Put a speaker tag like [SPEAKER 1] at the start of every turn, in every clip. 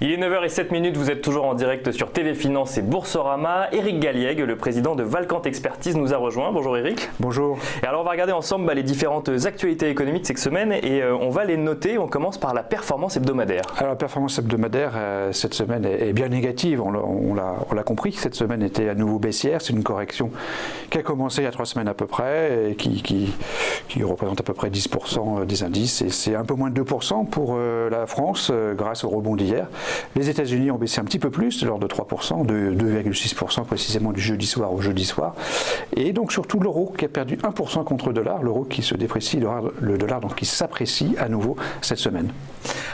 [SPEAKER 1] Il est 9h07, vous êtes toujours en direct sur TV Finance et Boursorama. Éric Galliègue, le président de Valcante Expertise, nous a rejoint. Bonjour Éric.
[SPEAKER 2] Bonjour.
[SPEAKER 1] Et alors on va regarder ensemble les différentes actualités économiques de cette semaine et on va les noter. On commence par la performance hebdomadaire.
[SPEAKER 2] Alors la performance hebdomadaire cette semaine est bien négative, on l'a compris. Cette semaine était à nouveau baissière. C'est une correction qui a commencé il y a 3 semaines à peu près et qui représente à peu près 10% des indices. Et c'est un peu moins de 2% pour la France grâce au rebond d'hier. Les États-Unis ont baissé un petit peu plus, de l'ordre de 3%, de 2,6% précisément du jeudi soir au jeudi soir. Et donc surtout l'euro qui a perdu 1% contre le dollar, l'euro qui se déprécie, le dollar donc qui s'apprécie à nouveau cette semaine.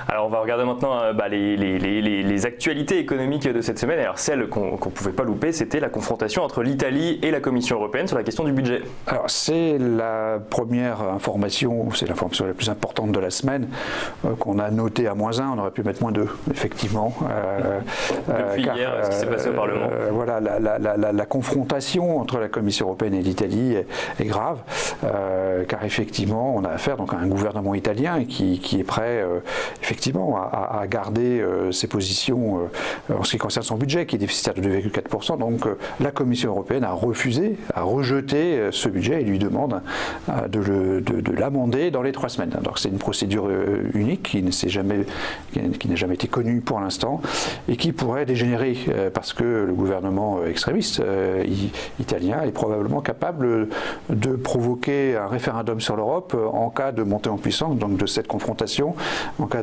[SPEAKER 1] Alors on va regarder maintenant les actualités économiques de cette semaine. Alors celle qu'on ne pouvait pas louper, c'était la confrontation entre l'Italie et la Commission européenne sur la question du budget.
[SPEAKER 2] Alors c'est la première information, c'est l'information la plus importante de la semaine qu'on a notée à -1, on aurait pu mettre -2, effectivement.
[SPEAKER 1] Depuis hier, ce qui s'est passé au Parlement.
[SPEAKER 2] Voilà, la confrontation entre la Commission européenne et l'Italie est grave, car effectivement on a affaire donc à un gouvernement italien qui est prêt effectivement à garder ses positions en ce qui concerne son budget qui est déficitaire de 2,4%. Donc la Commission européenne a rejeté ce budget et lui demande de l'amender dans les 3 semaines. Donc c'est une procédure unique qui n'a jamais été connue pour l'instant et qui pourrait dégénérer parce que le gouvernement extrémiste italien est probablement capable de provoquer un référendum sur l'Europe en cas de montée en puissance, donc de cette confrontation, en cas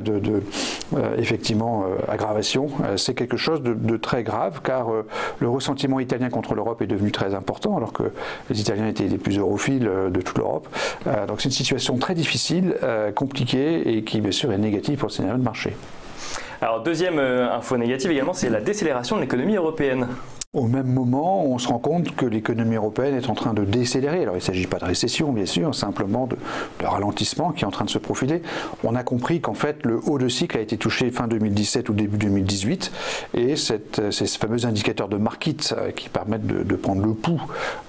[SPEAKER 2] effectivement aggravation. C'est quelque chose de très grave car le ressentiment italien contre l'Europe est devenu très important alors que les Italiens étaient les plus europhiles de toute l'Europe. Donc c'est une situation très difficile, compliquée et qui bien sûr est négative pour le scénario de marché.
[SPEAKER 1] Alors deuxième info négative également, c'est la décélération de l'économie européenne.
[SPEAKER 2] Au même moment, on se rend compte que l'économie européenne est en train de décélérer. Alors il ne s'agit pas de récession, bien sûr, simplement de ralentissement qui est en train de se profiler. On a compris qu'en fait, le haut de cycle a été touché fin 2017 ou début 2018. Et ces fameux indicateurs de market qui permettent de prendre le pouls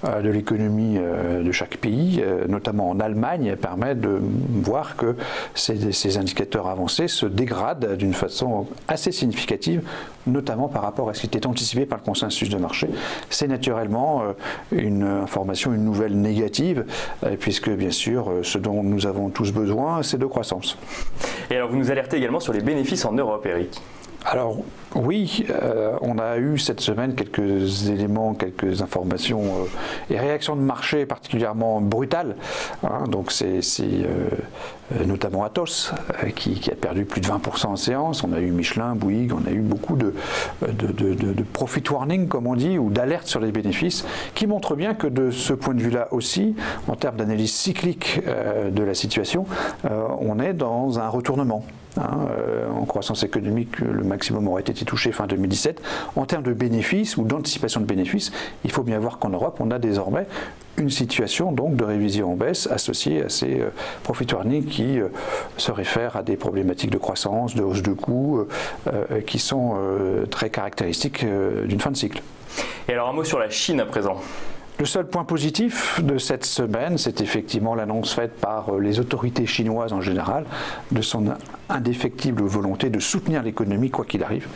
[SPEAKER 2] de l'économie de chaque pays, notamment en Allemagne, permettent de voir que ces indicateurs avancés se dégradent d'une façon assez significative, notamment par rapport à ce qui était anticipé par le consensus de marché. C'est naturellement une information, une nouvelle négative, puisque bien sûr, ce dont nous avons tous besoin, c'est de croissance.
[SPEAKER 1] Et alors vous nous alertez également sur les bénéfices en Europe, Éric.
[SPEAKER 2] Alors oui, on a eu cette semaine quelques éléments, quelques informations et réactions de marché particulièrement brutales. Donc c'est notamment Atos qui a perdu plus de 20% en séance. On a eu Michelin, Bouygues, on a eu beaucoup de profit warning comme on dit, ou d'alerte sur les bénéfices, qui montrent bien que de ce point de vue-là aussi, en termes d'analyse cyclique de la situation, on est dans un retournement. En croissance économique, le maximum aurait été touché fin 2017. En termes de bénéfices ou d'anticipation de bénéfices, il faut bien voir qu'en Europe, on a désormais une situation donc de révision en baisse associée à ces profit warnings qui se réfèrent à des problématiques de croissance, de hausse de coûts qui sont très caractéristiques d'une fin de cycle.
[SPEAKER 1] Et alors un mot sur la Chine à présent.
[SPEAKER 2] Le seul point positif de cette semaine, c'est effectivement l'annonce faite par les autorités chinoises en général de son indéfectible volonté de soutenir l'économie quoi qu'il arrive,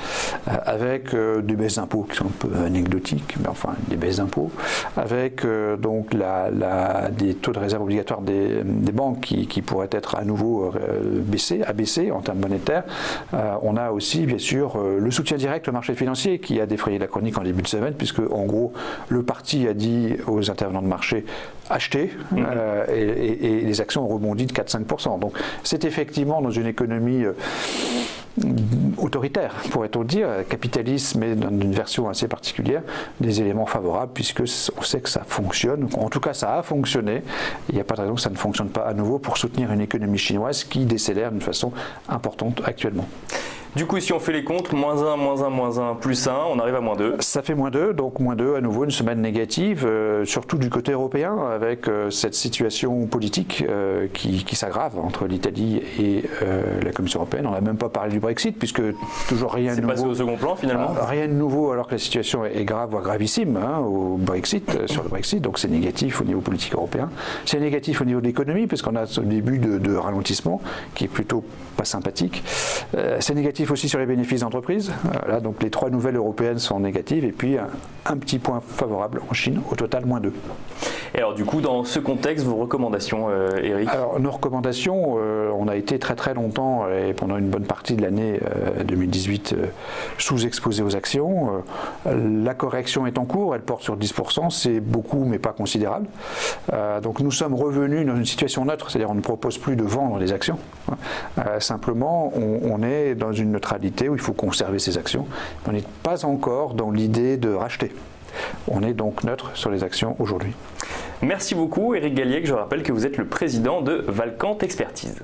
[SPEAKER 2] avec des baisses d'impôts qui sont un peu anecdotiques, mais enfin des baisses d'impôts, avec donc des taux de réserve obligatoires des banques qui pourraient être à nouveau abaissés en termes monétaires. On a aussi bien sûr le soutien direct au marché financier qui a défrayé la chronique en début de semaine, puisque en gros le parti a dit aux intervenants de marché acheter et les actions ont rebondi de 4-5%. Donc c'est effectivement dans une économie autoritaire, pourrait-on dire, capitaliste, mais dans une version assez particulière, des éléments favorables, puisque on sait que ça fonctionne, en tout cas ça a fonctionné, il n'y a pas de raison que ça ne fonctionne pas à nouveau pour soutenir une économie chinoise qui décélère d'une façon importante actuellement.
[SPEAKER 1] Du coup, si on fait les comptes, -1, -1, +1, on arrive à -2.
[SPEAKER 2] Ça fait -2, donc -2 à nouveau, une semaine négative, surtout du côté européen, avec cette situation politique qui s'aggrave entre l'Italie et la Commission européenne. On n'a même pas parlé du Brexit, puisque toujours rien de nouveau.
[SPEAKER 1] C'est passé au second plan finalement.
[SPEAKER 2] Rien de nouveau, alors que la situation est grave, voire gravissime au Brexit, sur le Brexit, donc c'est négatif au niveau politique européen. C'est négatif au niveau de l'économie, puisqu'on a ce début de ralentissement, qui est plutôt pas sympathique. C'est négatif négatif aussi sur les bénéfices d'entreprise. Là, donc les 3 nouvelles européennes sont négatives et puis un petit point favorable en Chine, au total -2.
[SPEAKER 1] Et alors du coup, dans ce contexte, vos recommandations, Eric?
[SPEAKER 2] Alors nos recommandations, on a été très longtemps et pendant une bonne partie de l'année 2018 sous-exposé aux actions. La correction est en cours, elle porte sur 10%, c'est beaucoup mais pas considérable. Donc nous sommes revenus dans une situation neutre, c'est-à-dire on ne propose plus de vendre les actions. Simplement, on est dans une neutralité où il faut conserver ses actions. On n'est pas encore dans l'idée de racheter. On est donc neutre sur les actions aujourd'hui.
[SPEAKER 1] Merci beaucoup Eric Galliec, je rappelle que vous êtes le président de Valcante Expertise.